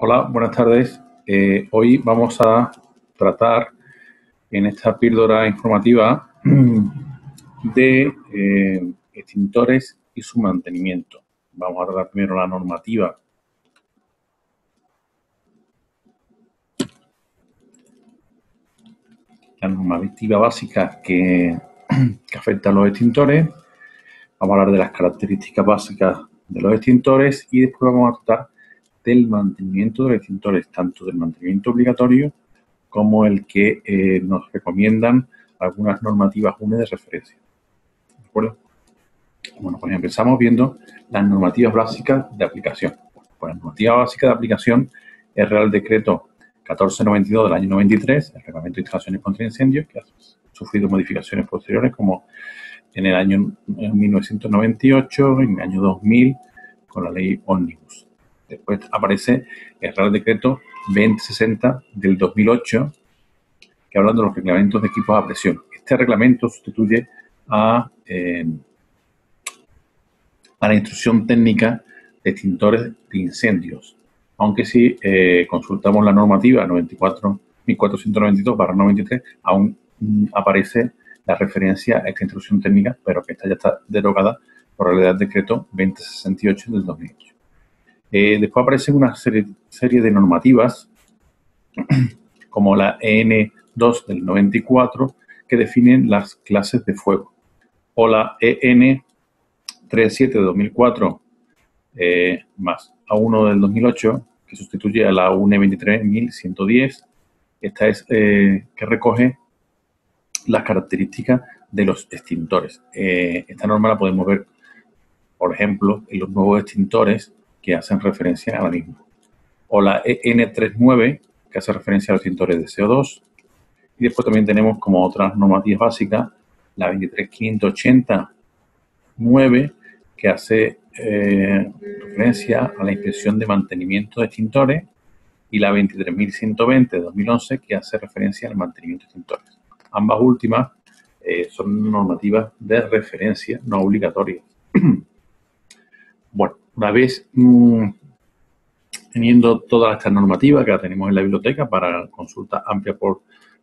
Hola, buenas tardes. Hoy vamos a tratar en esta píldora informativa de extintores y su mantenimiento. Vamos a tratar primero la normativa. La normativa básica que afecta a los extintores. Vamos a hablar de las características básicas de los extintores y después vamos a tratar del mantenimiento de los extintores, tanto del mantenimiento obligatorio como el que nos recomiendan algunas normativas UNE de referencia. ¿De acuerdo? Bueno, pues empezamos viendo las normativas básicas de aplicación. Pues la normativa básica de aplicación es el Real Decreto 1492 del año 93, el Reglamento de Instalaciones contra Incendios, que ha sufrido modificaciones posteriores como en el año 1998, en el año 2000, con la ley Ómnibus. Después aparece el Real Decreto 2060 del 2008, que habla de los reglamentos de equipos a presión. Este reglamento sustituye a la instrucción técnica de extintores de incendios. Aunque si consultamos la normativa 1492/93, aún aparece la referencia a esta instrucción técnica, pero que esta ya está derogada por el Real Decreto 2068 del 2008. Después aparecen una serie de normativas, como la EN2 del 94, que definen las clases de fuego, o la EN37 de 2004, más A1 del 2008, que sustituye a la UNE 23110. Esta es que recoge las características de los extintores. Esta norma la podemos ver, por ejemplo, en los nuevos extintores que hacen referencia a la misma. O la EN39, que hace referencia a los extintores de CO2. Y después también tenemos como otras normativas básicas la 23589, que hace referencia a la inspección de mantenimiento de extintores, y la 23120 de 2011, que hace referencia al mantenimiento de extintores. Ambas últimas son normativas de referencia, no obligatorias. Bueno, una vez teniendo todas estas normativas que la tenemos en la biblioteca para consulta amplia por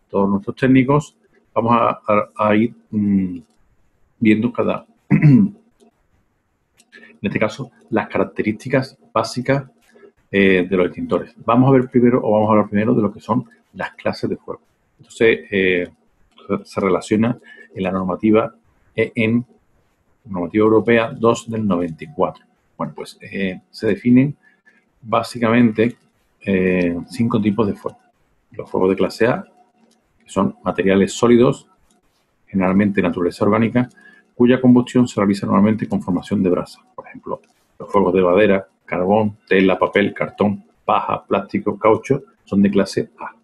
todos nuestros técnicos, vamos a ir viendo cada, en este caso, las características básicas de los extintores. Vamos a hablar primero de lo que son las clases de fuego. Entonces, se relaciona en la normativa normativa europea 2 del 94. Bueno, pues se definen básicamente 5 tipos de fuego. Los fuegos de clase A, que son materiales sólidos, generalmente de naturaleza orgánica, cuya combustión se realiza normalmente con formación de brasa. Por ejemplo, los fuegos de madera, carbón, tela, papel, cartón, paja, plástico, caucho, son de clase A.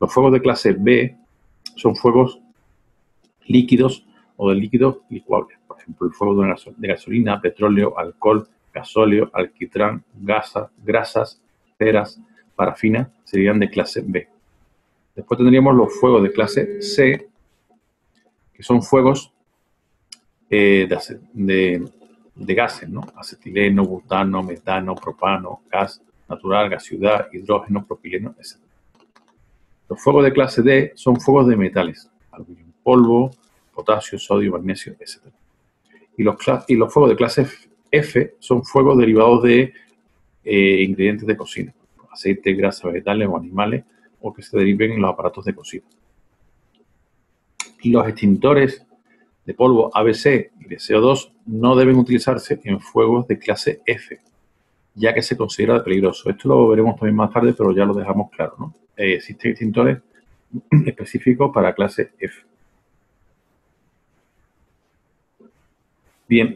Los fuegos de clase B son fuegos líquidos o de líquidos licuables. Por ejemplo, el fuego de gasolina, petróleo, alcohol, gasóleo, alquitrán, grasas, ceras, parafina, serían de clase B. Después tendríamos los fuegos de clase C, que son fuegos de gases, ¿no? Acetileno, butano, metano, propano, gas natural, gas ciudad, hidrógeno, propileno, etc. Los fuegos de clase D son fuegos de metales, aluminio en polvo, potasio, sodio, magnesio, etc. Y los fuegos de clase F son fuegos derivados de ingredientes de cocina, aceite, grasas vegetales o animales, o que se deriven en los aparatos de cocina. Y los extintores de polvo ABC y de CO2 no deben utilizarse en fuegos de clase F, ya que se considera peligroso. Esto lo veremos también más tarde, pero ya lo dejamos claro, ¿no? Existen extintores específicos para clase F. Bien,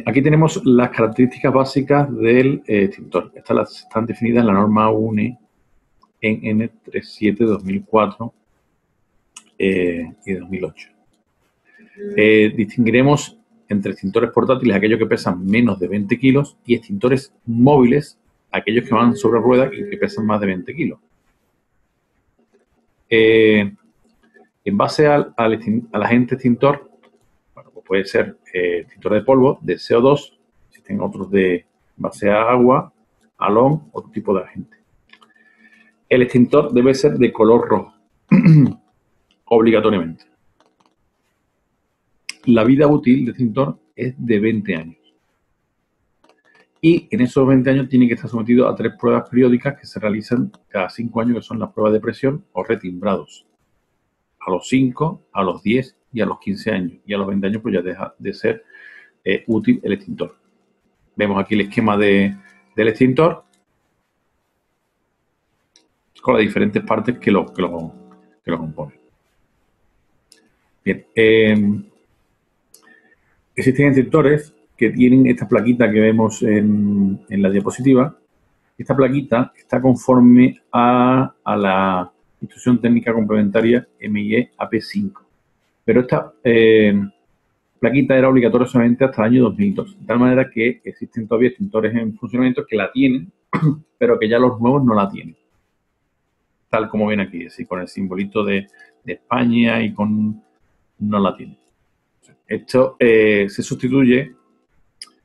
aquí tenemos las características básicas del extintor. Estas están definidas en la norma UNE en N37/2004 y 2008. Distinguiremos entre extintores portátiles, aquellos que pesan menos de 20 kilos, y extintores móviles, aquellos que van sobre ruedas y que pesan más de 20 kilos. En base al agente extintor, bueno, pues puede ser extintor de polvo, de CO2, existen otros de base a agua, halón, otro tipo de agente. El extintor debe ser de color rojo, obligatoriamente. La vida útil del extintor es de 20 años. Y en esos 20 años tiene que estar sometido a 3 pruebas periódicas que se realizan cada 5 años, que son las pruebas de presión o retimbrados. A los 5, a los 10 y a los 15 años. Y a los 20 años pues ya deja de ser útil el extintor. Vemos aquí el esquema del extintor con las diferentes partes que lo componen. Bien, existen extintores que tienen esta plaquita que vemos en la diapositiva. Esta plaquita está conforme a la Instrucción Técnica Complementaria MIE AP5. Pero esta plaquita era obligatoria solamente hasta el año 2002. De tal manera que existen todavía extintores en funcionamiento que la tienen, pero que ya los nuevos no la tienen. Tal como ven aquí, es decir, con el simbolito de España y con... no la tienen. Esto se sustituye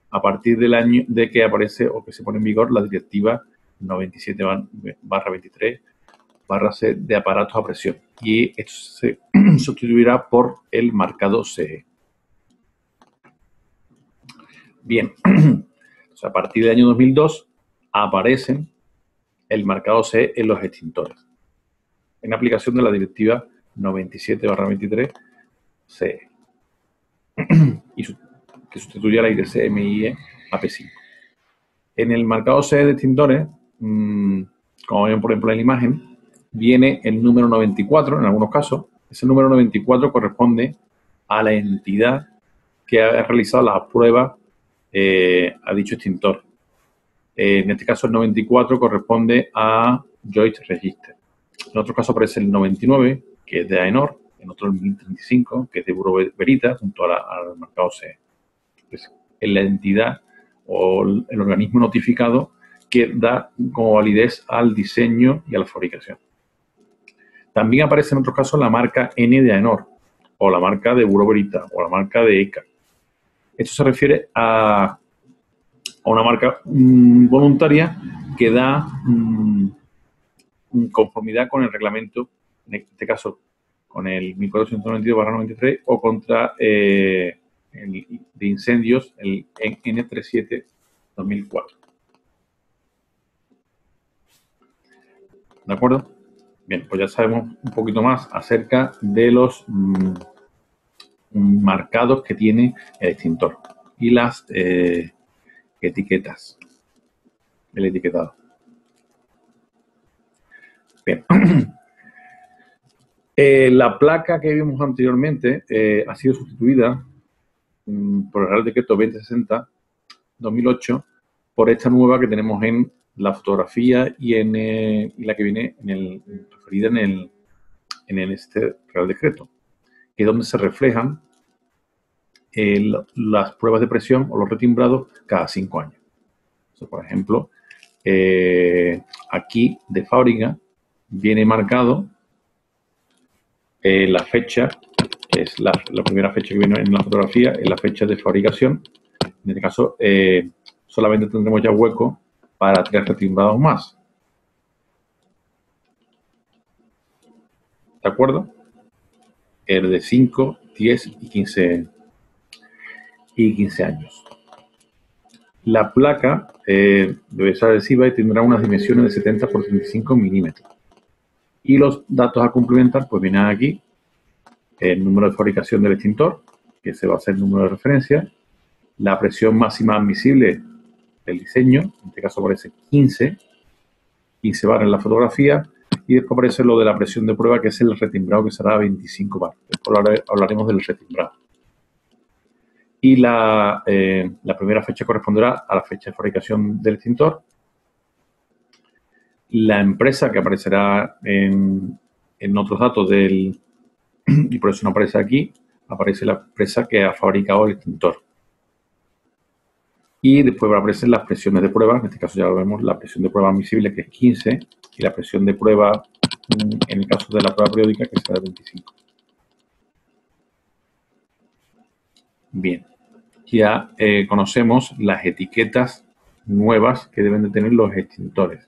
a partir del año de que aparece o que se pone en vigor la Directiva 97/23/C de aparatos a presión. Y esto se sustituirá por el marcado CE. Bien, o sea, a partir del año 2002 aparecen el marcado CE en los extintores, en aplicación de la Directiva 97/23/CE. Y que sustituye a la ITC MIE AP5. En el marcado CE de extintores, como ven por ejemplo en la imagen, viene el número 94 en algunos casos. Ese número 94 corresponde a la entidad que ha realizado las pruebas a dicho extintor. En este caso el 94 corresponde a Joint Register. En otro caso aparece el 99, que es de AENOR, en otro el 1035, que es de Bureau Veritas, junto al marcado CE. Es la entidad o el organismo notificado que da como validez al diseño y a la fabricación. También aparece en otros casos la marca N de AENOR, o la marca de Bureau Veritas, o la marca de ECA. Esto se refiere a una marca voluntaria que da conformidad con el reglamento, en este caso con el 1492/93 o contra de incendios, el N37/2004. ¿De acuerdo? Bien, pues ya sabemos un poquito más acerca de los marcados que tiene el extintor y las etiquetas, el etiquetado. Bien. La placa que vimos anteriormente ha sido sustituida por el Real Decreto 2060/2008 por esta nueva que tenemos en la fotografía y la que viene referida en este Real Decreto, que es donde se reflejan las pruebas de presión o los retimbrados cada 5 años. Entonces, por ejemplo, aquí de fábrica viene marcado la fecha, que es la primera fecha que viene en la fotografía, es la fecha de fabricación. En este caso, solamente tendremos ya hueco para 3 retimbrados más. ¿De acuerdo? El de 5, 10 y 15 años. La placa debe ser adhesiva y tendrá unas dimensiones de 70 por 35 milímetros. Y los datos a complementar, pues vienen aquí. El número de fabricación del extintor, que ese va a ser el número de referencia. La presión máxima admisible del diseño, en este caso aparece 15 bar en la fotografía. Y después aparece lo de la presión de prueba, que es el retimbrado, que será 25 bar. Después hablaremos del retimbrado. Y la primera fecha corresponderá a la fecha de fabricación del extintor. La empresa que aparecerá en otros datos y por eso no aparece aquí, aparece la empresa que ha fabricado el extintor. Y después aparecen las presiones de prueba, en este caso ya lo vemos, la presión de prueba admisible, que es 15, y la presión de prueba, en el caso de la prueba periódica, que será de 25. Bien, ya conocemos las etiquetas nuevas que deben de tener los extintores.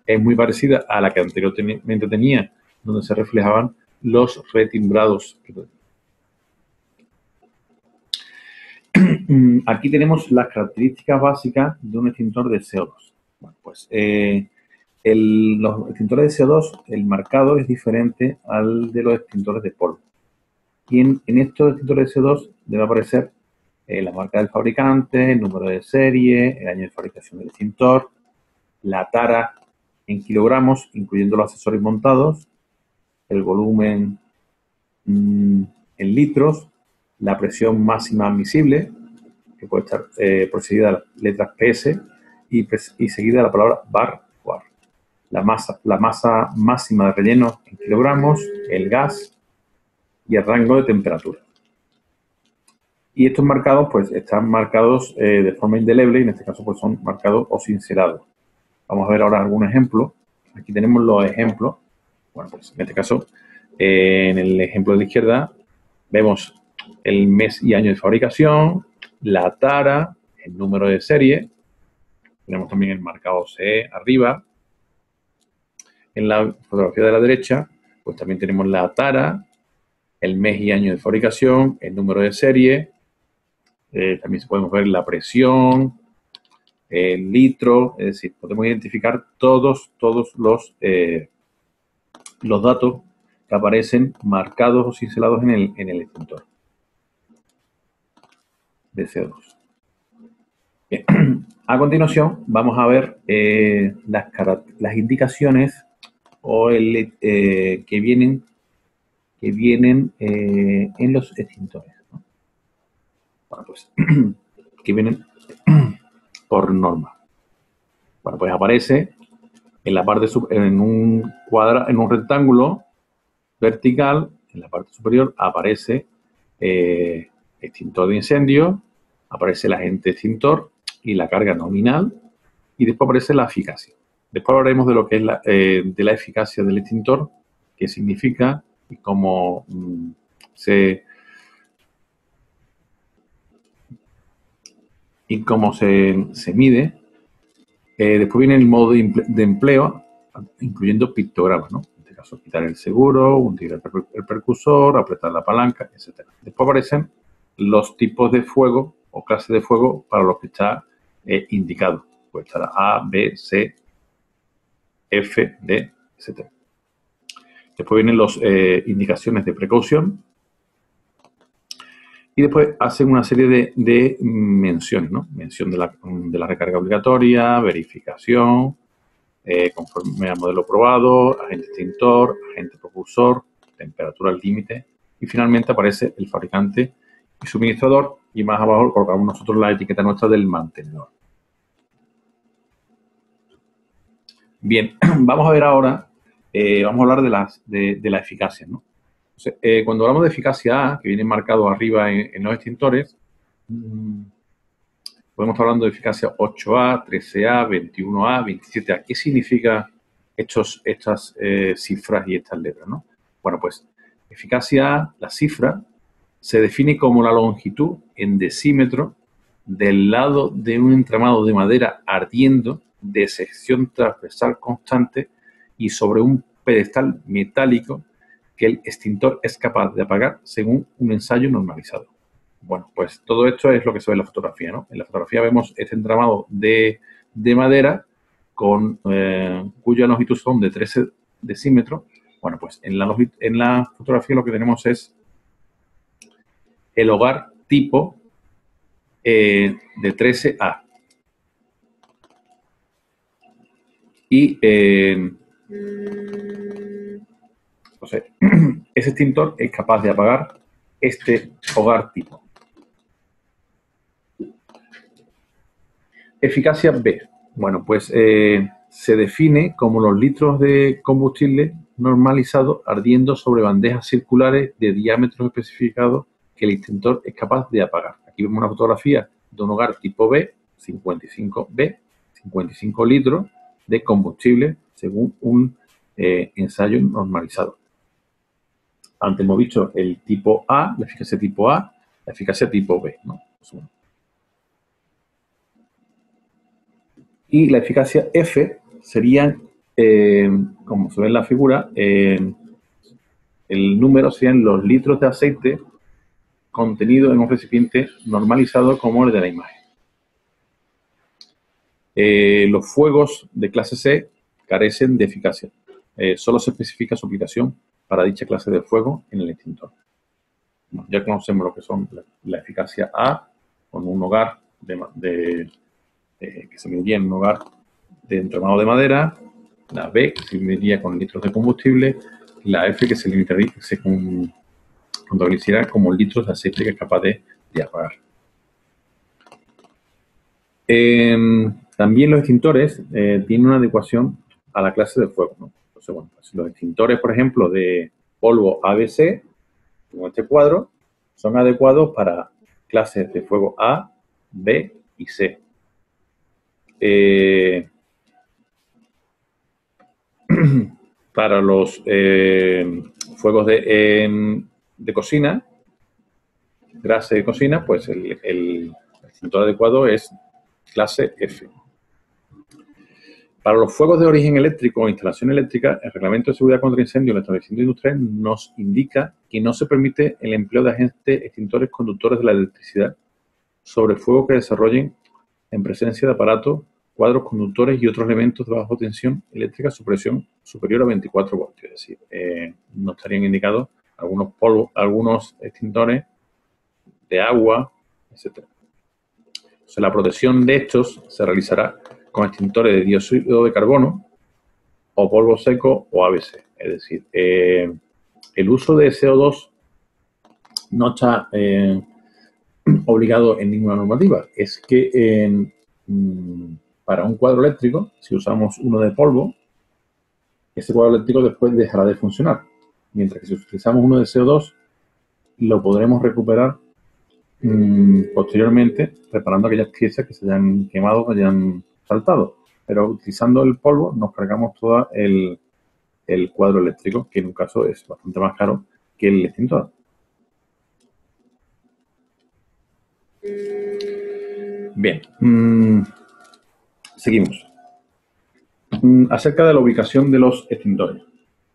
es muy parecida a la que anteriormente tenía, donde se reflejaban los retimbrados. Aquí tenemos las características básicas de un extintor de CO2. Bueno, pues los extintores de CO2, el marcado es diferente al de los extintores de polvo. Y en estos extintores de CO2 debe aparecer la marca del fabricante, el número de serie, el año de fabricación del extintor, la tara en kilogramos, incluyendo los accesorios montados, el volumen en litros, la presión máxima admisible, que puede estar precedida de las letras PS y seguida de la palabra bar o bar. La masa máxima de relleno en kilogramos, el gas y el rango de temperatura. Y estos marcados, pues, están marcados de forma indeleble y en este caso, pues, son marcados o cincelados. Vamos a ver ahora algún ejemplo. Aquí tenemos los ejemplos. Bueno, pues, en este caso, en el ejemplo de la izquierda, vemos el mes y año de fabricación, la tara, el número de serie. Tenemos también el marcado CE arriba. En la fotografía de la derecha, pues también tenemos la tara, el mes y año de fabricación, el número de serie. También podemos ver la presión, el litro, es decir, podemos identificar todos los datos que aparecen marcados o cincelados en el extintor de CO2. Bien. A continuación, vamos a ver las indicaciones o que vienen en los extintores, ¿no? Bueno, pues, que vienen por norma. Bueno, pues aparece en la parte en un rectángulo vertical, en la parte superior aparece extintor de incendio, aparece el agente extintor y la carga nominal, y después aparece la eficacia. Después hablaremos de lo que es de la eficacia del extintor, qué significa y cómo se mide. Después viene el modo de empleo, incluyendo pictogramas, ¿no? En este caso, quitar el seguro, hundir el percursor, apretar la palanca, etc. Después aparecen los tipos de fuego o clases de fuego para los que está indicado. Puede estar A, B, C, F, D, etc. Después vienen las indicaciones de precaución. Y después hacen una serie de menciones, ¿no? Mención de la recarga obligatoria, verificación, conforme al modelo probado, agente extintor, agente propulsor, temperatura al límite. Y finalmente aparece el fabricante y suministrador. Y más abajo colocamos nosotros la etiqueta nuestra del mantenedor. Bien, vamos a ver ahora, vamos a hablar de la eficacia, ¿no? Entonces, cuando hablamos de eficacia A, que viene marcado arriba en los extintores, podemos estar hablando de eficacia 8A, 13A, 21A, 27A. ¿Qué significa estas cifras y estas letras, ¿no? Bueno, pues eficacia A, la cifra, se define como la longitud en decímetros del lado de un entramado de madera ardiendo de sección transversal constante y sobre un pedestal metálico que el extintor es capaz de apagar según un ensayo normalizado. Bueno, pues todo esto es lo que se ve en la fotografía, ¿no? En la fotografía vemos este entramado de madera cuya longitud son de 13 decímetros. Bueno, pues en la fotografía lo que tenemos es el hogar tipo de 13A. Y entonces, ese extintor es capaz de apagar este hogar tipo. Eficacia B. Bueno, pues se define como los litros de combustible normalizado ardiendo sobre bandejas circulares de diámetros especificados que el extintor es capaz de apagar. Aquí vemos una fotografía de un hogar tipo B, 55B, 55 litros de combustible según un ensayo normalizado. Antes hemos visto el tipo A, la eficacia tipo A, la eficacia tipo B, ¿no? Y la eficacia F serían como se ve en la figura, el número serían los litros de aceite contenido en un recipiente normalizado como el de la imagen. Los fuegos de clase C carecen de eficacia. Solo se especifica su aplicación para dicha clase de fuego en el extintor. Bueno, ya conocemos lo que son la eficacia A con un hogar que se mediría en un hogar de entramado de madera, la B que se mediría con litros de combustible, y la F que se contabilizará como litros de aceite que es capaz de apagar. También los extintores tienen una adecuación a la clase de fuego, ¿no? Entonces, bueno, pues los extintores, por ejemplo, de polvo ABC, como este cuadro, son adecuados para clases de fuego A, B y C. Para los fuegos de cocina, grasa de cocina, pues el extintor adecuado es clase F. Para los fuegos de origen eléctrico o instalación eléctrica, el Reglamento de Seguridad contra Incendios en el establecimiento industrial nos indica que no se permite el empleo de agentes extintores conductores de la electricidad sobre fuego que desarrollen en presencia de aparatos, cuadros conductores y otros elementos de baja tensión eléctrica a su presión superior a 24 voltios. Es decir, no estarían indicados algunos extintores de agua, etc. Entonces, la protección de estos se realizará con extintores de dióxido de carbono o polvo seco o ABC. Es decir, el uso de CO2 no está obligado en ninguna normativa. Es que para un cuadro eléctrico, si usamos uno de polvo, ese cuadro eléctrico después dejará de funcionar. Mientras que si utilizamos uno de CO2, lo podremos recuperar posteriormente, reparando aquellas piezas que se hayan quemado o hayan saltado. Pero utilizando el polvo nos cargamos todo el cuadro eléctrico, que en un caso es bastante más caro que el extintor. Bien, seguimos. Acerca de la ubicación de los extintores.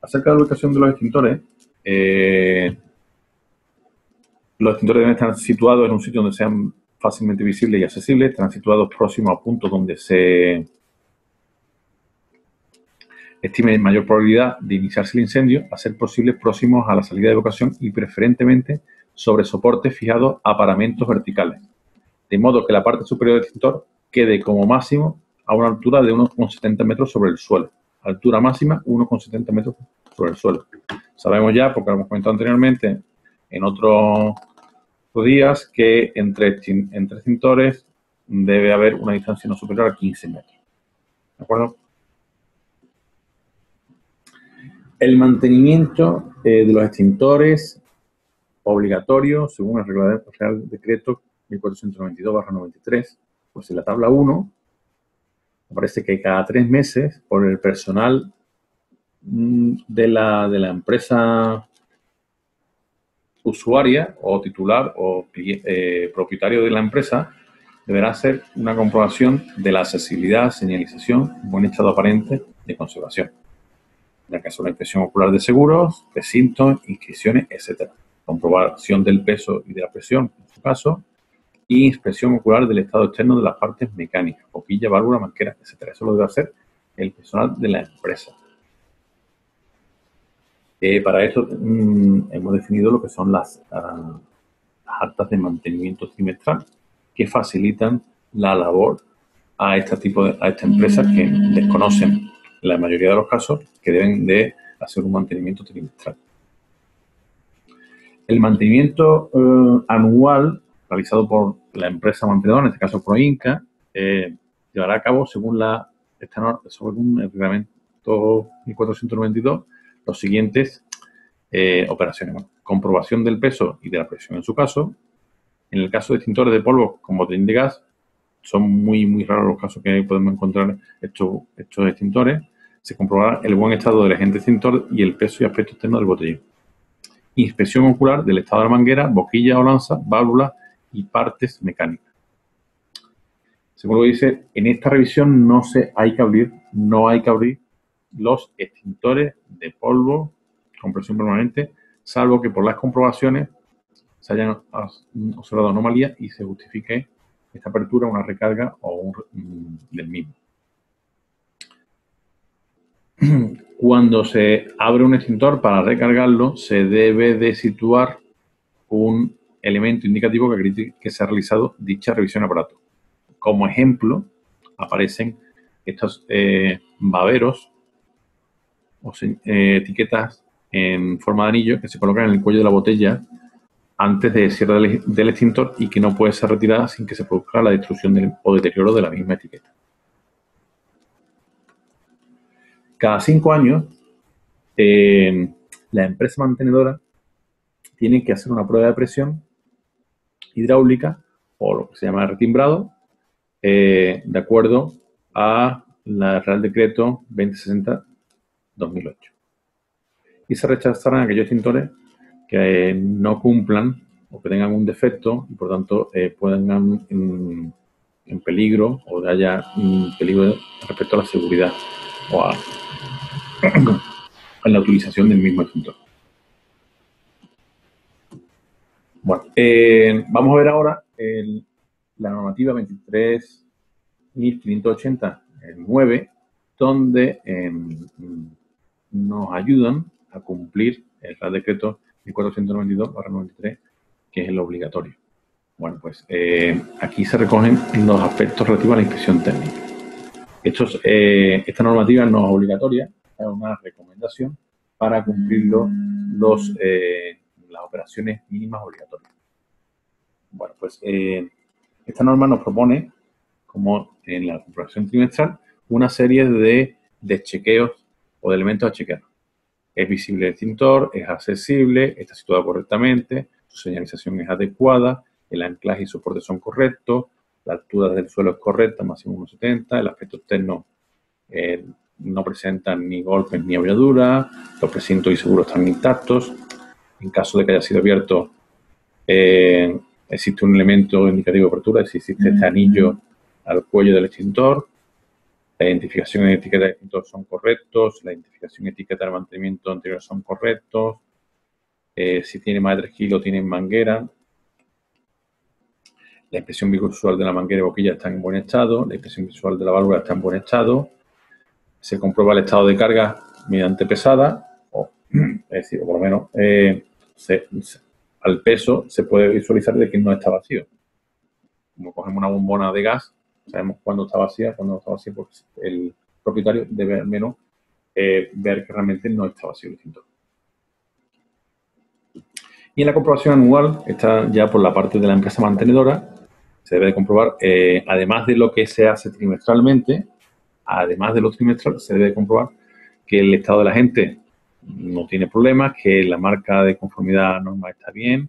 Acerca de la ubicación de los extintores deben estar situados en un sitio donde sean fácilmente visibles y accesibles, estarán situados próximos a puntos donde se estime mayor probabilidad de iniciarse el incendio, a ser posible próximos a la salida de evacuación y preferentemente sobre soportes fijados a paramentos verticales, de modo que la parte superior del extintor quede como máximo a una altura de 1,70 metros sobre el suelo. Altura máxima 1,70 metros sobre el suelo. Sabemos ya, porque lo hemos comentado anteriormente en otros días, que entre extintores debe haber una distancia no superior a 15 metros. ¿De acuerdo? El mantenimiento de los extintores obligatorio, según el Real Decreto 1492/93, pues en la tabla 1 aparece que cada 3 meses, por el personal de la empresa usuaria o titular o propietario de la empresa, deberá hacer una comprobación de la accesibilidad, señalización, buen estado aparente de conservación. En el caso de la inspección ocular de seguros, recintos, inscripciones, etc. Comprobación del peso y de la presión, en su caso, y inspección ocular del estado externo de las partes mecánicas, boquilla, válvula, manguera, etc. Eso lo debe hacer el personal de la empresa. Para eso hemos definido lo que son las actas de mantenimiento trimestral que facilitan la labor a esta empresa que desconocen en la mayoría de los casos que deben de hacer un mantenimiento trimestral. El mantenimiento anual realizado por la empresa mantenedora, en este caso Proinca, llevará a cabo según el reglamento 1492 los siguientes operaciones. Bueno, comprobación del peso y de la presión en su caso. En el caso de extintores de polvo con botellín de gas, son muy raros los casos que podemos encontrar estos extintores. Se comprobará el buen estado del agente extintor y el peso y aspecto externo del botellín. Inspección ocular del estado de la manguera, boquilla o lanza, válvula y partes mecánicas. Según lo dice, en esta revisión no hay que abrir los extintores de polvo con presión permanente, salvo que por las comprobaciones se hayan observado anomalías y se justifique esta apertura, una recarga o del mismo. Cuando se abre un extintor para recargarlo, se debe de situar un elemento indicativo que acredite que se ha realizado dicha revisión de aparato. Como ejemplo, aparecen estos baberos o etiquetas en forma de anillo que se colocan en el cuello de la botella antes de cierre del extintor y que no puede ser retirada sin que se produzca la destrucción o deterioro de la misma etiqueta. Cada 5 años, la empresa mantenedora tiene que hacer una prueba de presión hidráulica o lo que se llama retimbrado, de acuerdo a la Real Decreto 2060-2008. Y se rechazarán aquellos extintores que no cumplan o que tengan un defecto y por tanto puedan en peligro o haya peligro respecto a la seguridad o a la utilización del mismo extintor. Bueno, vamos a ver ahora la normativa 23.580-9, donde nos ayudan a cumplir el Real Decreto 1492/93, que es el obligatorio. Bueno, pues aquí se recogen los aspectos relativos a la inspección técnica. Esta normativa no es obligatoria, es una recomendación para cumplir las operaciones mínimas obligatorias. Bueno, pues esta norma nos propone, como en la comprobación trimestral, una serie de chequeos o de elementos a chequear. Es visible el extintor, es accesible, está situado correctamente, su señalización es adecuada, el anclaje y soporte son correctos, la altura del suelo es correcta, máximo 1,70, el aspecto externo no presenta ni golpes ni abolladuras, los precintos y seguros están intactos. En caso de que haya sido abierto, existe un elemento indicativo de apertura, existe este anillo al cuello del extintor. La identificación y etiqueta de extintor son correctos, la identificación y etiqueta de mantenimiento anterior son correctos. Si tiene más de 3 kilos, tienen manguera. La inspección visual de la manguera y boquilla está en buen estado, la inspección visual de la válvula está en buen estado. Se comprueba el estado de carga mediante pesada, es decir, por lo menos al peso se puede visualizar de que no está vacío. Como cogemos una bombona de gas, sabemos cuándo está vacía, cuándo no está vacía, porque el propietario debe al menos ver que realmente no está vacío el extintor. Y en la comprobación anual, está ya por la parte de la empresa mantenedora, se debe de comprobar, además de lo que se hace trimestralmente, además de lo trimestral, se debe de comprobar que el estado de la gente no tiene problemas, que la marca de conformidad normal está bien,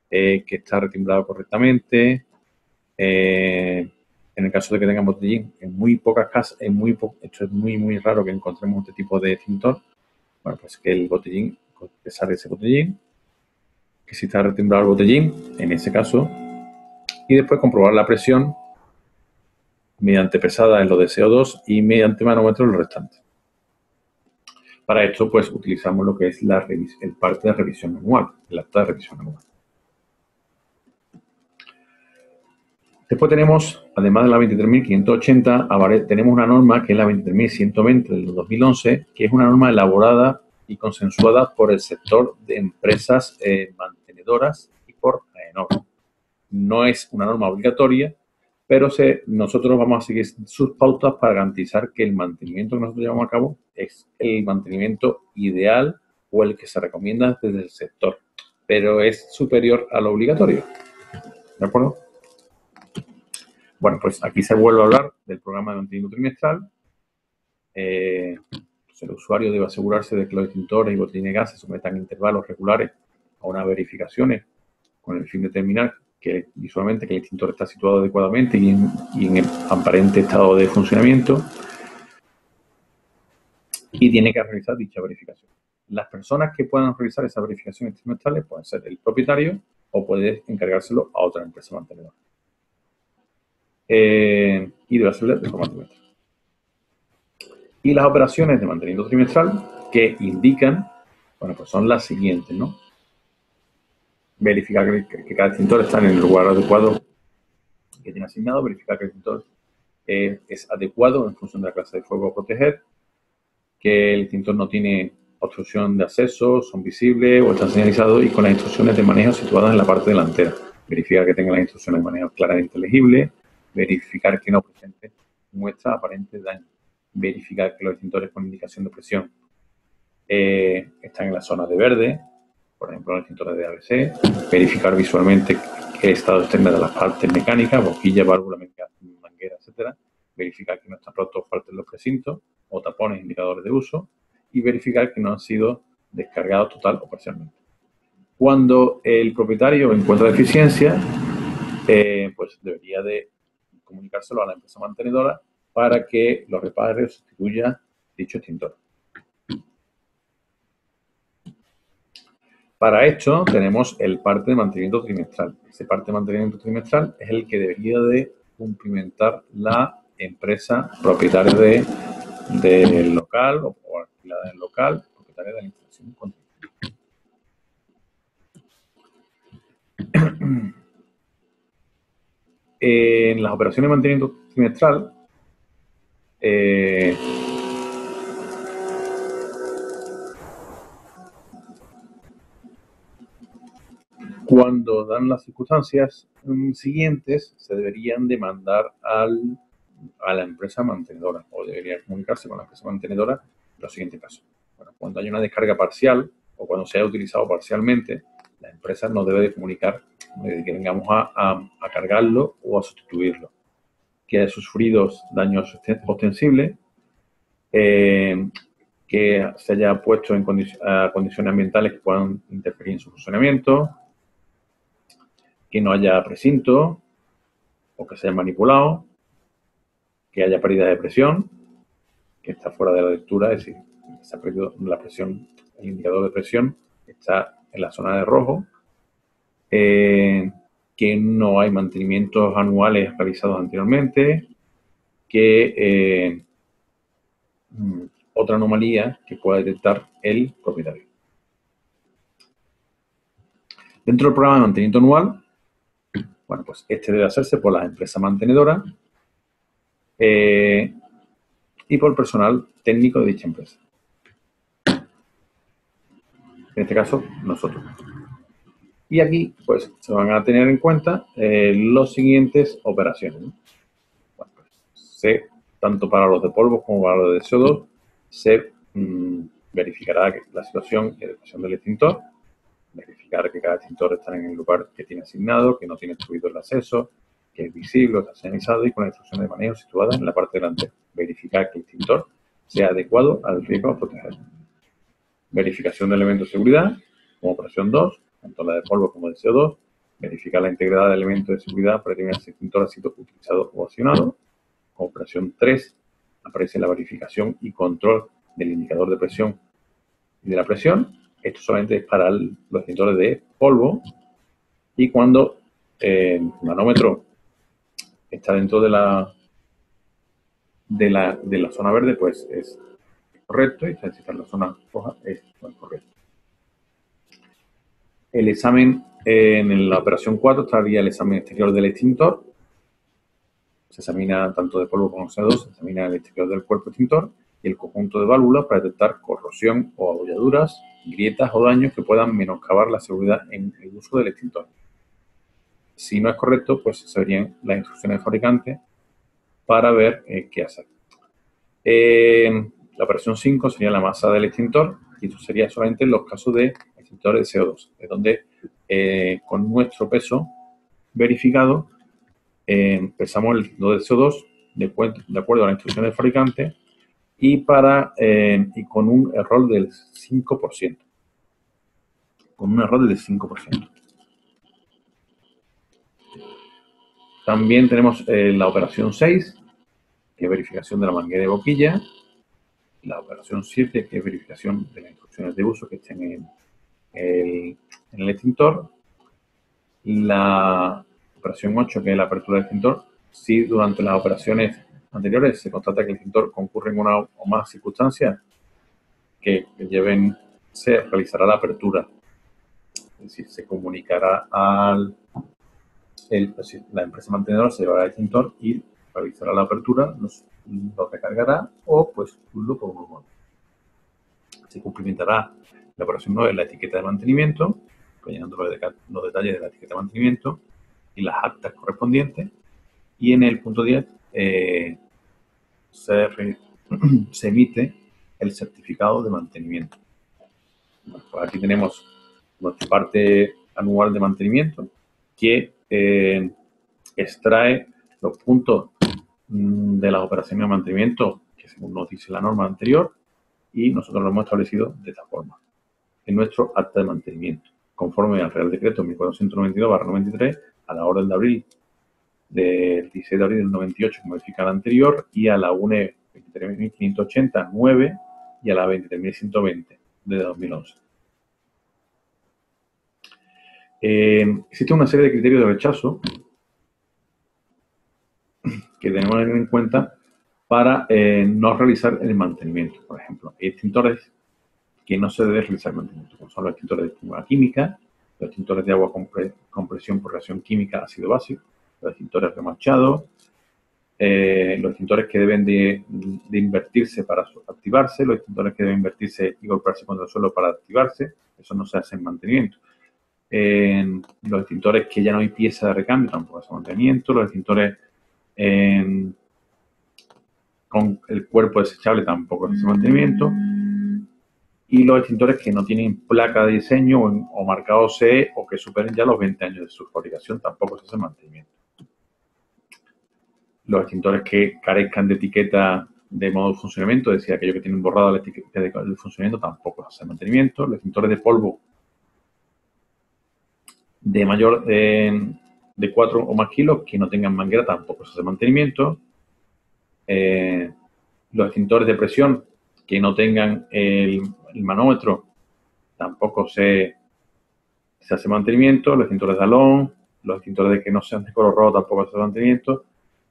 que está retimbrado correctamente. En el caso de que tengan botellín, en muy pocas casas, esto es muy raro que encontremos este tipo de extintor. Bueno, pues que el botellín, que salga ese botellín, que si está retimbrado el botellín, en ese caso, y después comprobar la presión mediante pesada en lo de CO2 y mediante manómetro en lo restante. Para esto, pues, utilizamos lo que es el parte de revisión anual, el acta de revisión anual. Después tenemos, además de la 23.580, tenemos una norma que es la 23.120 del 2011, que es una norma elaborada y consensuada por el sector de empresas mantenedoras y por AENOR. No es una norma obligatoria, pero nosotros vamos a seguir sus pautas para garantizar que el mantenimiento que nosotros llevamos a cabo es el mantenimiento ideal o el que se recomienda desde el sector, pero es superior a lo obligatorio. ¿De acuerdo? Bueno, pues aquí se vuelve a hablar del programa de mantenimiento trimestral. Pues el usuario debe asegurarse de que los extintores y botellines de gas se sometan a intervalos regulares a unas verificaciones con el fin de determinar que visualmente que el extintor está situado adecuadamente y en el aparente estado de funcionamiento, y tiene que realizar dicha verificación. Las personas que puedan realizar esas verificaciones trimestrales pueden ser el propietario o puede encargárselo a otra empresa mantenedora. Y debe hacerlo de forma trimestral. Y las operaciones de mantenimiento trimestral que indican, bueno, pues son las siguientes, ¿no? Verificar que cada extintor está en el lugar adecuado que tiene asignado, verificar que el extintor es adecuado en función de la clase de fuego a proteger, que el extintor no tiene obstrucción de acceso, son visibles o están señalizados y con las instrucciones de manejo situadas en la parte delantera. Verificar que tenga las instrucciones de manejo claramente legibles, verificar que no presente muestra aparente de daño, verificar que los extintores con indicación de presión están en la zona de verde, por ejemplo, los extintores de ABC, verificar visualmente el estado externo de las partes mecánicas, boquilla, válvula, manguera, etcétera, verificar que no están rotos o falten los precintos o tapones indicadores de uso y verificar que no han sido descargados total o parcialmente. Cuando el propietario encuentra deficiencia, pues debería de comunicárselo a la empresa mantenedora para que lo repare o sustituya dicho extintor. Para esto tenemos el parte de mantenimiento trimestral. Ese parte de mantenimiento trimestral es el que debería de cumplimentar la empresa propietaria del local o alquilada del local, propietaria de la instalación continua. En las operaciones de mantenimiento trimestral, cuando dan las circunstancias siguientes, se deberían demandar a la empresa mantenedora o debería comunicarse con la empresa mantenedora en los siguientes casos. Bueno, cuando hay una descarga parcial o cuando se haya utilizado parcialmente, la empresa nos debe de comunicar de que vengamos a cargarlo o a sustituirlo. Que haya sufrido daños ostensibles, que se haya puesto en condiciones ambientales que puedan interferir en su funcionamiento, que no haya precinto o que se haya manipulado, que haya pérdida de presión, que está fuera de la lectura, es decir, se ha perdido la presión, el indicador de presión está en la zona de rojo, que no hay mantenimientos anuales realizados anteriormente, que otra anomalía que pueda detectar el propietario. Dentro del programa de mantenimiento anual, bueno, pues este debe hacerse por la empresa mantenedora y por el personal técnico de dicha empresa. En este caso, nosotros. Y aquí, pues, se van a tener en cuenta las siguientes operaciones, ¿no? Bueno, pues, tanto para los de polvo como para los de CO2, se verificará que la situación y adecuación del extintor, verificar que cada extintor está en el lugar que tiene asignado, que no tiene obstruido el acceso, que es visible, está señalizado y con la instrucción de manejo situada en la parte delantera. Verificar que el extintor sea adecuado al riesgo a proteger. Verificación de elementos de seguridad, como operación 2, tanto la de polvo como de CO2. Verificar la integridad de elementos de seguridad para determinar si el extintor ha sido utilizado o accionado. Como operación 3, aparece la verificación y control del indicador de presión y de la presión. Esto solamente es para los extintores de polvo. Y cuando el manómetro está dentro de la zona verde, pues es correcto. Y si está en la zona roja, es correcto. El examen en la operación 4 estaría el examen exterior del extintor. Se examina tanto de polvo como CO2, se examina el exterior del cuerpo extintor y el conjunto de válvulas para detectar corrosión o abolladuras, grietas o daños que puedan menoscabar la seguridad en el uso del extintor. Si no es correcto, pues se verían las instrucciones del fabricante para ver qué hacer. La operación 5 sería la masa del extintor y esto sería solamente en los casos de extintores de CO2, es donde con nuestro peso verificado pesamos el extintor de CO2 de acuerdo a la instrucción del fabricante y con un error del 5%. Con un error del 5%. También tenemos la operación 6, que es verificación de la manguera de boquilla. La operación 7, que es verificación de las instrucciones de uso que estén en el extintor. La operación 8, que es la apertura del extintor. Si durante las operaciones anteriores se constata que el extintor concurre en una o más circunstancias que lleven, se realizará la apertura. Es decir, se comunicará la empresa mantenedora, se llevará el extintor y realizará la apertura, lo recargará o pues sustituirlo por uno nuevo. Se cumplimentará la operación 9 en la etiqueta de mantenimiento, llenando los detalles de la etiqueta de mantenimiento y las actas correspondientes. Y en el punto 10 se emite el certificado de mantenimiento. Bueno, pues aquí tenemos nuestra parte anual de mantenimiento que extrae los puntos de las operaciones de mantenimiento que según nos dice la norma anterior y nosotros lo hemos establecido de esta forma en nuestro acta de mantenimiento, conforme al Real Decreto 1492/93 a la orden de abril del 16 de abril del 98 que modifica la anterior y a la UNE 23.580/9 y a la 23.120 de 2011. Existe una serie de criterios de rechazo que tenemos que tener en cuenta para no realizar el mantenimiento. Por ejemplo, hay extintores que no se debe realizar el mantenimiento, como son los extintores de estimulación química, los extintores de agua con presión por reacción química ácido-básico, los extintores remachados, los extintores que deben de invertirse para activarse, los extintores que deben invertirse y golpearse contra el suelo para activarse, eso no se hace en mantenimiento. Los extintores que ya no hay pieza de recambio tampoco se hace mantenimiento, los extintores con el cuerpo desechable tampoco se hace mantenimiento, y los extintores que no tienen placa de diseño o marcado CE o que superen ya los 20 años de su fabricación tampoco se hace mantenimiento. Los extintores que carezcan de etiqueta de modo de funcionamiento, es decir, aquellos que tienen borrada la etiqueta de funcionamiento, tampoco se hace mantenimiento. Los extintores de polvo de mayor de 4 o más kilos que no tengan manguera tampoco se hace mantenimiento. Los extintores de presión que no tengan el manómetro tampoco se hace mantenimiento. Los extintores de halón, los extintores de que no sean de color rojo tampoco se hace mantenimiento.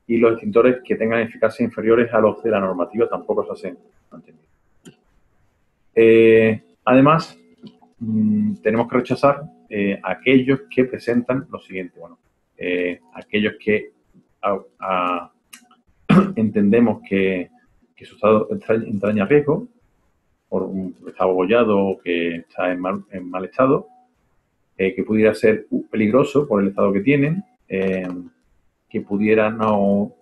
Y los extintores que tengan eficacia inferiores a los de la normativa tampoco se hacen mantenimiento. Además, tenemos que rechazar aquellos que presentan lo siguiente. Bueno, aquellos que entendemos que su estado entraña riesgo por un estado abollado o que está en mal estado, que pudiera ser peligroso por el estado que tienen, que pudiera no,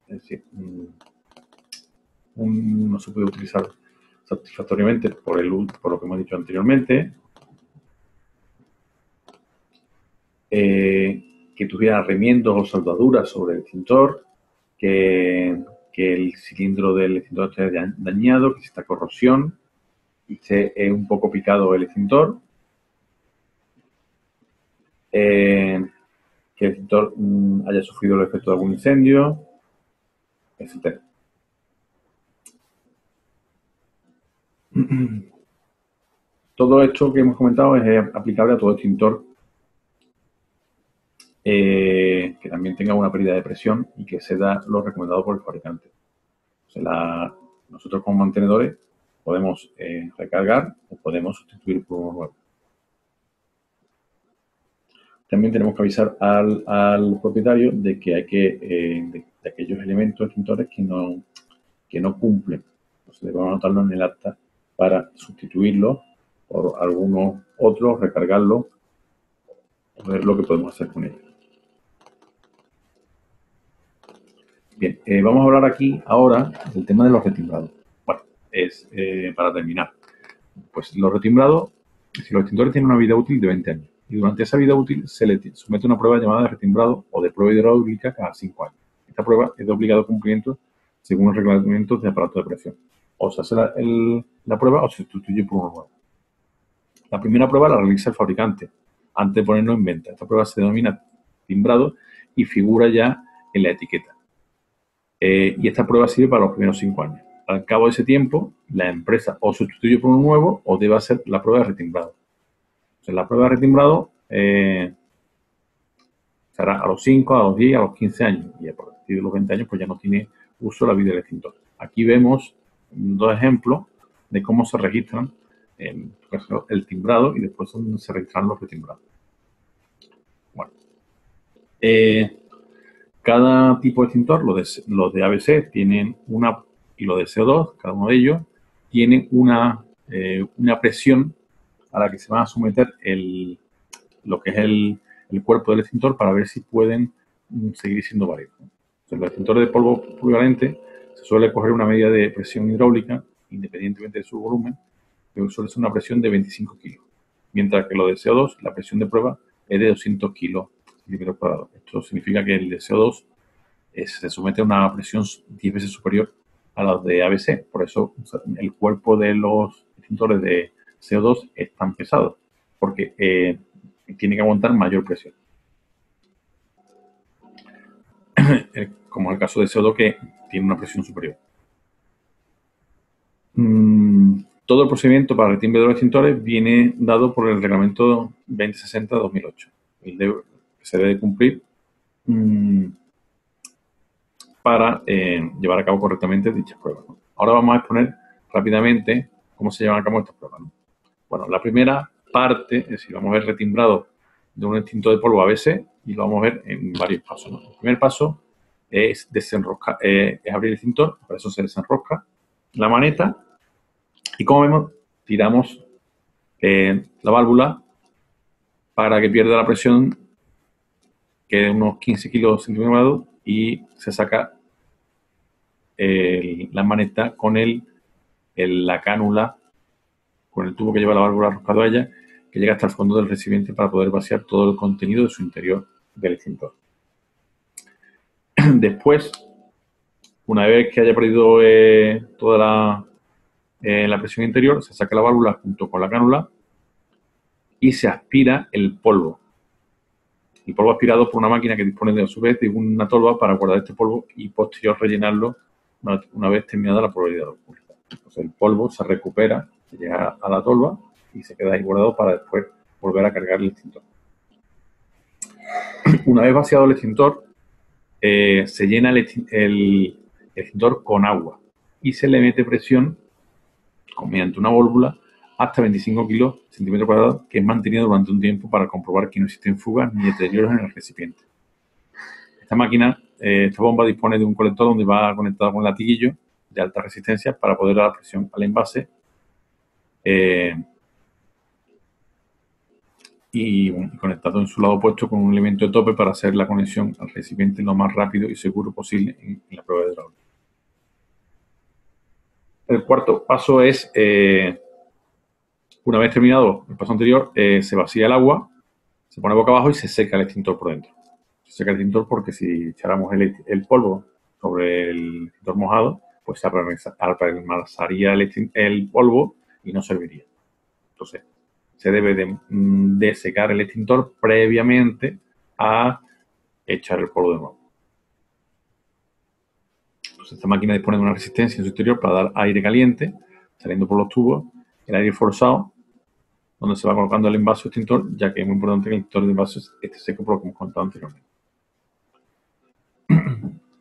es decir, no se puede utilizar satisfactoriamente por lo que hemos dicho anteriormente, que tuviera remiendos o soldaduras sobre el extintor, que el cilindro del extintor esté dañado, que exista corrosión y esté un poco picado el extintor, que el extintor haya sufrido el efecto de algún incendio, etc. Todo esto que hemos comentado es aplicable a todo extintor que también tenga una pérdida de presión y que sea lo recomendado por el fabricante. O sea, nosotros como mantenedores podemos recargar o podemos sustituir por uno nuevo. También tenemos que avisar al propietario de que hay de aquellos elementos extintores que no cumplen. Entonces debemos anotarlo en el acta para sustituirlo por algunos otros, recargarlo, ver lo que podemos hacer con ellos. Bien, vamos a hablar aquí ahora del tema de los retimbrados. Bueno, para terminar, pues los retimbrados, si los extintores tienen una vida útil de 20 años y durante esa vida útil se le somete una prueba llamada de retimbrado o de prueba hidráulica cada 5 años. Esta prueba es de obligado cumplimiento según los reglamentos de aparato de presión. O se hace la prueba o se sustituye por uno nuevo. La primera prueba la realiza el fabricante antes de ponerlo en venta. Esta prueba se denomina timbrado y figura ya en la etiqueta. Y esta prueba sirve para los primeros 5 años. Al cabo de ese tiempo, la empresa o sustituye por uno nuevo o debe hacer la prueba de retimbrado. O sea, la prueba de retimbrado será a los 5, a los 10, a los 15 años. Y a partir de los 20 años, pues ya no tiene uso la vida del extintor. Aquí vemos dos ejemplos de cómo se registran el timbrado y después donde se registran los retimbrados. Bueno, cada tipo de extintor, los de ABC tienen y los de CO2, cada uno de ellos, tiene una presión a la que se va a someter lo que es el cuerpo del extintor para ver si pueden seguir siendo válidos. En los extintores de polvo polivalente se suele coger una medida de presión hidráulica, independientemente de su volumen, que suele ser una presión de 25 kilos. Mientras que lo de CO2, la presión de prueba es de 200 kilos centímetros cuadrados. Esto significa que el de CO2 se somete a una presión 10 veces superior a la de ABC. Por eso el cuerpo de los extintores de CO2 es tan pesado, porque tiene que aguantar mayor presión. Como en el caso de CO2, que tiene una presión superior. Todo el procedimiento para el retimbre de los extintores viene dado por el reglamento 2060-2008. Se debe cumplir para llevar a cabo correctamente dichas pruebas, ¿no? Ahora vamos a exponer rápidamente cómo se llevan a cabo estas pruebas, ¿no? Bueno, la primera parte, es decir, vamos a ver retimbrado de un extintor de polvo ABC y lo vamos a ver en varios pasos, ¿no? El primer paso es desenroscar, es abrir el extintor, para eso se desenrosca la maneta y, como vemos, tiramos la válvula para que pierda la presión, que es unos 15 kilos centímetros cuadrados, y se saca la maneta con la cánula, con el tubo que lleva la válvula arrojado a ella, que llega hasta el fondo del recipiente para poder vaciar todo el contenido de su interior del extintor. Después, una vez que haya perdido toda la presión interior, se saca la válvula junto con la cánula y se aspira el polvo. El polvo aspirado por una máquina que dispone a su vez de una tolva para guardar este polvo y posterior rellenarlo una vez terminada la probabilidad ocurrida. Entonces el polvo se recupera, se llega a la tolva y se queda ahí guardado para después volver a cargar el extintor. Una vez vaciado el extintor, se llena el extintor con agua y se le mete presión mediante una válvula hasta 25 kilos centímetros cuadrados, que es mantenida durante un tiempo para comprobar que no existen fugas ni deterioros en el recipiente. Esta máquina, esta bomba dispone de un colector donde va conectado con un latiguillo de alta resistencia para poder dar presión al envase y conectado en su lado opuesto con un elemento de tope para hacer la conexión al recipiente lo más rápido y seguro posible en la prueba de hidráulica. El cuarto paso es, una vez terminado el paso anterior, se vacía el agua, se pone boca abajo y se seca el extintor por dentro. Se seca el extintor porque si echáramos el polvo sobre el extintor mojado, pues se apelmazaría el polvo y no serviría. Entonces, se debe de secar el extintor previamente a echar el polvo de nuevo. Entonces, esta máquina dispone de una resistencia en su exterior para dar aire caliente saliendo por los tubos, el aire forzado, donde se va colocando el envase extintor, ya que es muy importante que el extintor de envase esté seco, por lo que hemos contado anteriormente.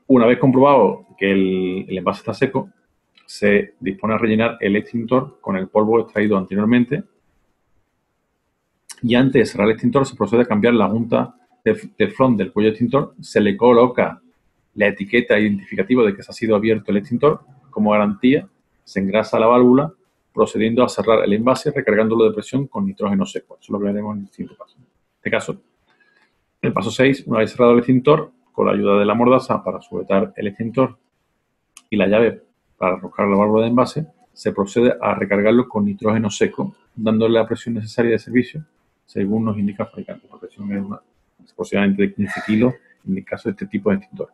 Una vez comprobado que el envase está seco, se dispone a rellenar el extintor con el polvo extraído anteriormente, y antes de cerrar el extintor se procede a cambiar la junta del front del cuello extintor, se le coloca la etiqueta identificativa de que se ha sido abierto el extintor como garantía, se engrasa la válvula, procediendo a cerrar el envase, recargándolo de presión con nitrógeno seco. Eso es lo que veremos en el siguiente paso. En este caso, en el paso 6, una vez cerrado el extintor, con la ayuda de la mordaza para sujetar el extintor y la llave para arrojar la válvula de envase, se procede a recargarlo con nitrógeno seco, dándole la presión necesaria de servicio, según nos indica el fabricante. La presión es aproximadamente de 15 kilos en el caso de este tipo de extintor.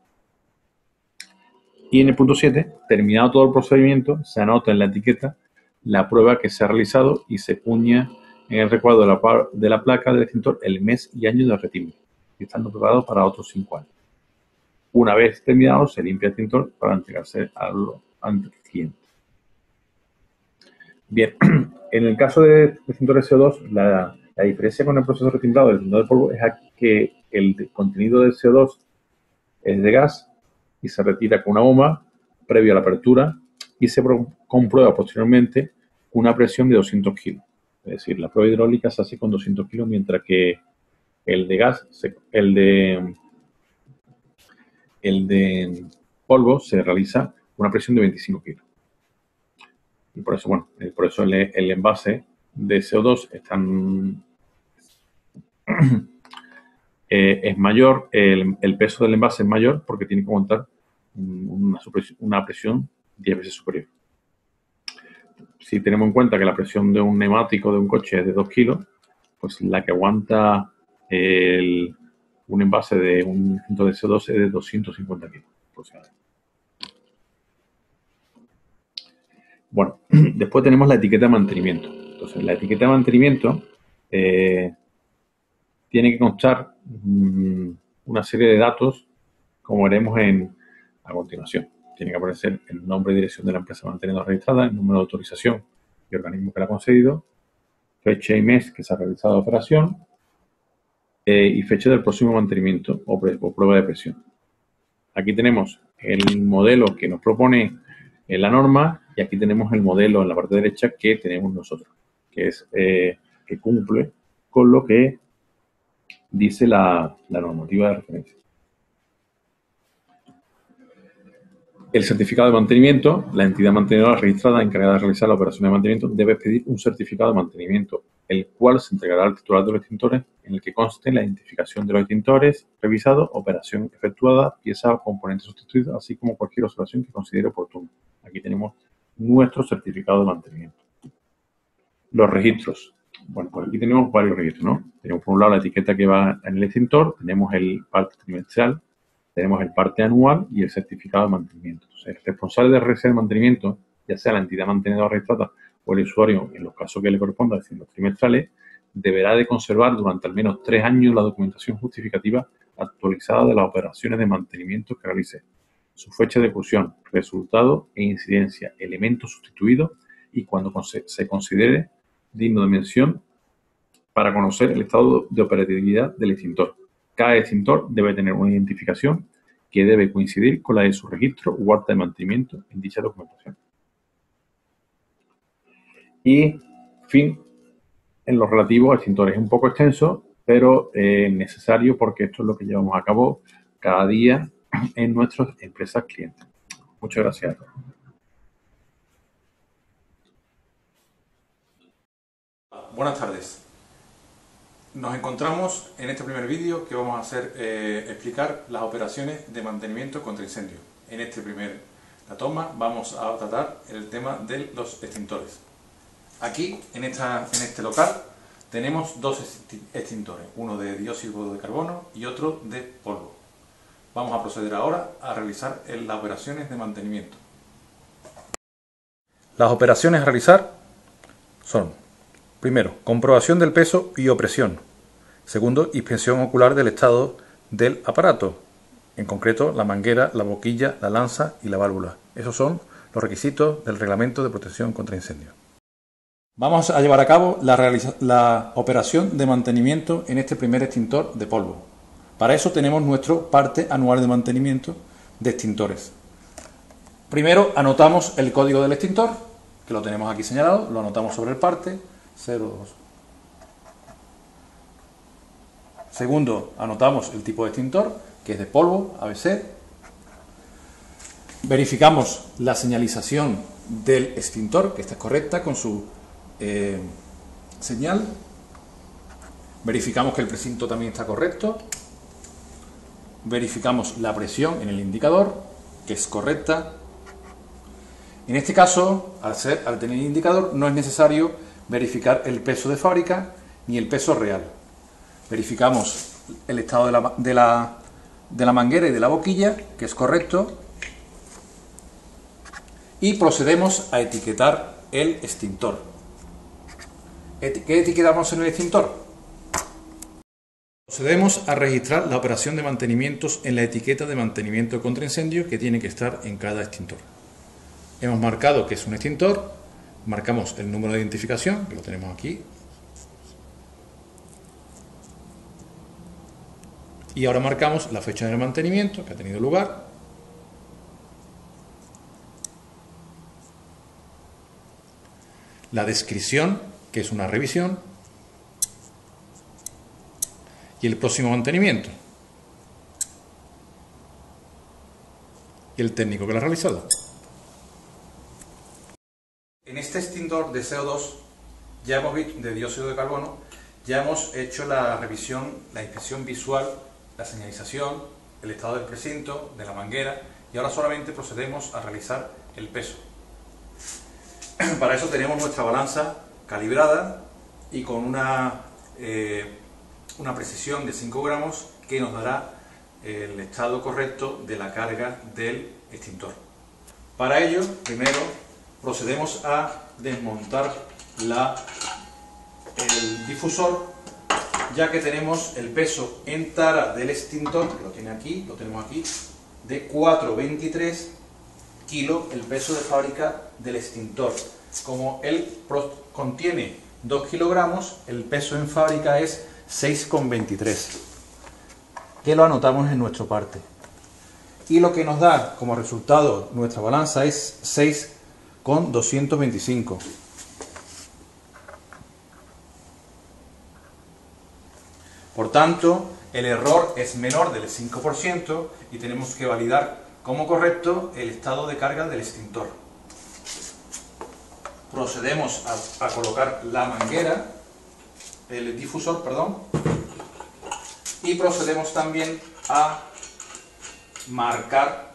Y en el punto 7, terminado todo el procedimiento, se anota en la etiqueta la prueba que se ha realizado y se cuña en el recuadro de la placa del extintor el mes y año de retimbre, estando preparado para otros 5 años. Una vez terminado, se limpia el extintor para entregarse al cliente. Bien, en el caso de extintores CO2, la diferencia con el proceso retimbrado del extintor de polvo es que el contenido del CO2 es de gas y se retira con una bomba previo a la apertura y se comprueba posteriormente una presión de 200 kilos. Es decir, la prueba hidráulica se hace con 200 kilos, mientras que el de gas, el de polvo se realiza con una presión de 25 kilos. Y por eso, bueno, por eso el envase de CO2 es mayor, el peso del envase es mayor porque tiene que aguantar una presión 10 veces superior. Si tenemos en cuenta que la presión de un neumático de un coche es de 2 kilos, pues la que aguanta un envase de un filtro de CO2 es de 250 kilos aproximadamente. Bueno, después tenemos la etiqueta de mantenimiento. Entonces, la etiqueta de mantenimiento tiene que constar una serie de datos, como veremos a continuación. Tiene que aparecer el nombre y dirección de la empresa mantenedora registrada, el número de autorización y organismo que la ha concedido, fecha y mes que se ha realizado la operación y fecha del próximo mantenimiento o prueba de presión. Aquí tenemos el modelo que nos propone la norma y aquí tenemos el modelo en la parte derecha que tenemos nosotros, que es que cumple con lo que dice la normativa de referencia. El certificado de mantenimiento, la entidad mantenedora registrada encargada de realizar la operación de mantenimiento debe pedir un certificado de mantenimiento, el cual se entregará al titular de los extintores, en el que conste la identificación de los extintores revisados, operación efectuada, pieza o componente sustituido, así como cualquier observación que considere oportuna. Aquí tenemos nuestro certificado de mantenimiento. Los registros. Bueno, pues aquí tenemos varios registros, ¿no? Tenemos por un lado la etiqueta que va en el extintor, tenemos el parte trimestral, tenemos el parte anual y el certificado de mantenimiento. Entonces, el responsable de realizar el mantenimiento, ya sea la entidad mantenedora registrada o el usuario, en los casos que le corresponda, es decir, los trimestrales, deberá de conservar durante al menos 3 años la documentación justificativa actualizada de las operaciones de mantenimiento que realice, su fecha de ejecución, resultado e incidencia, elementos sustituidos y cuando se considere digno de mención para conocer el estado de operatividad del extintor. Cada extintor debe tener una identificación que debe coincidir con la de su registro o acta de mantenimiento en dicha documentación. Y, fin, en lo relativo a extintores. Es un poco extenso, pero necesario porque esto es lo que llevamos a cabo cada día en nuestras empresas clientes. Muchas gracias. Buenas tardes. Nos encontramos en este primer vídeo que vamos a hacer explicar las operaciones de mantenimiento contra incendio. En esta primera toma vamos a tratar el tema de los extintores. Aquí, en este local, tenemos dos extintores, uno de dióxido de carbono y otro de polvo. Vamos a proceder ahora a realizar las operaciones de mantenimiento. Las operaciones a realizar son: primero, comprobación del peso y opresión. Segundo, inspección ocular del estado del aparato, en concreto la manguera, la boquilla, la lanza y la válvula. Esos son los requisitos del Reglamento de Protección contra Incendios. Vamos a llevar a cabo la operación de mantenimiento en este primer extintor de polvo. Para eso tenemos nuestro parte anual de mantenimiento de extintores. Primero anotamos el código del extintor, que lo tenemos aquí señalado, lo anotamos sobre el parte 02. Segundo, anotamos el tipo de extintor, que es de polvo, ABC. Verificamos la señalización del extintor, que está correcta con su señal. Verificamos que el precinto también está correcto. Verificamos la presión en el indicador, que es correcta. En este caso, al tener indicador, no es necesario verificar el peso de fábrica ni el peso real. Verificamos el estado de la manguera y de la boquilla, que es correcto, y procedemos a etiquetar el extintor. ¿Qué etiquetamos en el extintor? Procedemos a registrar la operación de mantenimientos en la etiqueta de mantenimiento contra incendio que tiene que estar en cada extintor. Hemos marcado que es un extintor, marcamos el número de identificación, que lo tenemos aquí, y ahora marcamos la fecha del mantenimiento que ha tenido lugar la descripción, que es una revisión, y el próximo mantenimiento, y el técnico que lo ha realizado. En este extintor de CO2 ya hemos visto, de dióxido de carbono, ya hemos hecho la revisión, la inspección visual, la señalización, el estado del precinto, de la manguera, y ahora solamente procedemos a realizar el peso. Para eso tenemos nuestra balanza calibrada y con una precisión de 5 gramos que nos dará el estado correcto de la carga del extintor. Para ello, primero procedemos a desmontar el difusor, ya que tenemos el peso en tara del extintor, que lo tenemos aquí, de 4,23 kilos el peso de fábrica del extintor. Como él contiene 2 kilogramos, el peso en fábrica es 6,23, que lo anotamos en nuestro parte. Y lo que nos da como resultado nuestra balanza es 6,225. Por tanto, el error es menor del 5% y tenemos que validar como correcto el estado de carga del extintor. Procedemos a colocar la manguera, el difusor, perdón, y procedemos también a marcar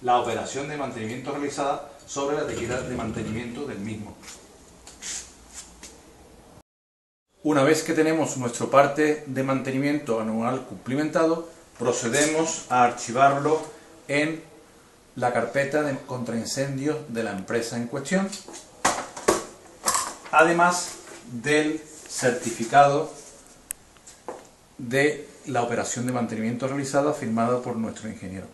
la operación de mantenimiento realizada sobre la etiqueta de mantenimiento del mismo. Una vez que tenemos nuestro parte de mantenimiento anual cumplimentado, procedemos a archivarlo en la carpeta de contraincendios de la empresa en cuestión, además del certificado de la operación de mantenimiento realizada firmado por nuestro ingeniero.